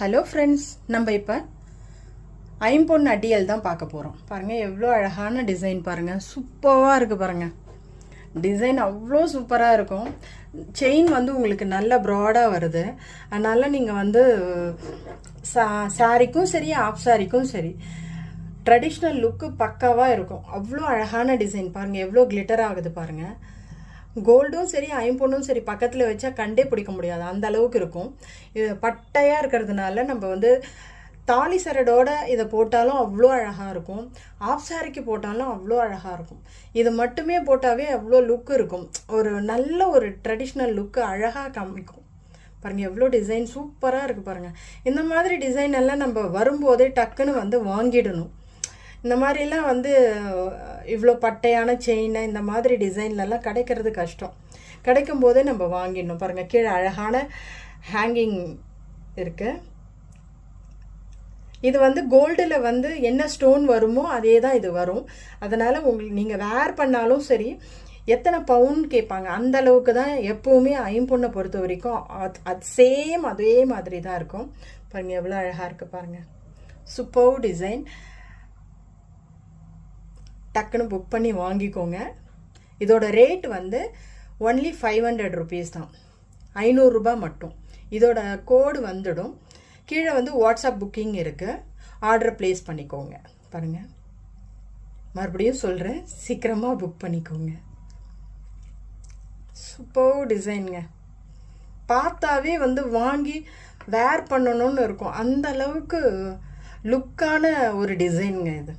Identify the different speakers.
Speaker 1: Hello friends, நம்ம இப்போ ஐம்பொன் அடியல் தான் பார்க்க போகிறோம். பாருங்கள் எவ்வளோ அழகான டிசைன், பாருங்கள் சூப்பராக இருக்குது. பாருங்கள் டிசைன் அவ்வளோ சூப்பராக இருக்கும். செயின் வந்து உங்களுக்கு நல்ல ப்ராடாக வருது. அதனால் நீங்கள் வந்து சாரிக்கும் சரி, ஆஃப் சாரிக்கும் சரி, ட்ரெடிஷ்னல் லுக்கு பக்காவாக இருக்கும். அவ்வளோ அழகான டிசைன் பாருங்கள், எவ்வளோ கிளிட்டர் ஆகுது பாருங்கள். கோல்டும் சரி, ஐம்பொன்னும் சரி பக்கத்தில் வச்சா கண்டே பிடிக்க முடியாது, அந்த அளவுக்கு இருக்கும். இது பட்டையாக இருக்கிறதுனால நம்ம வந்து தாலி சரடோட இதை போட்டாலும் அவ்வளோ அழகாக இருக்கும். ஆஃப் சாரிக்கு போட்டாலும் அவ்வளோ அழகாக இருக்கும். இது மட்டுமே போட்டாவே அவ்வளோ லுக் இருக்கும். ஒரு நல்ல ஒரு ட்ரெடிஷ்னல் லுக்கு அழகாக காமிக்கும். பாருங்கள் எவ்வளோ டிசைன் சூப்பராக இருக்குது பாருங்கள். இந்த மாதிரி டிசைன் எல்லாம் நம்ம வரும்போதே டக்குன்னு வந்து வாங்கிடணும். இந்த மாதிரிலாம் வந்து இவ்வளோ பட்டையான செயின் இந்த மாதிரி டிசைன்லலாம் கிடைக்கிறது கஷ்டம். கிடைக்கும் போதே நம்ம வாங்கிடணும். பாருங்கள் கீழே அழகான ஹேங்கிங் இருக்குது. இது வந்து கோல்டில் வந்து என்ன ஸ்டோன் வருமோ அதே தான் இது வரும். அதனால் உங்களுக்கு நீங்கள் வேர் பண்ணாலும் சரி, எத்தனை பவுன் கேட்பாங்க அந்த அளவுக்கு தான் எப்போவுமே ஐம்பொன்னை பொறுத்த வரைக்கும் அது சேம் அதே மாதிரி தான் இருக்கும். பாருங்கள் எவ்வளோ அழகாக இருக்குது பாருங்கள், சூப்பர் டிசைன். டக்குன்னு புக் பண்ணி வாங்கிக்கோங்க. இதோட ரேட் வந்து ஒன்லி 500 rupees தான், 500 ரூபாய் மட்டும். இதோட கோடு வந்துடும் கீழே. வந்து வாட்ஸ்அப் புக்கிங் இருக்குது, ஆர்டர் ப்ளேஸ் பண்ணிக்கோங்க. பாருங்கள் மறுபடியும் சொல்கிறேன், சீக்கிரமாக புக் பண்ணிக்கோங்க. சூப்பர் டிசைனுங்க, பார்த்தாவே வந்து வாங்கி வேர் பண்ணணும்னு இருக்கும், அந்த அளவுக்கு லுக்கான ஒரு டிசைனுங்க இது.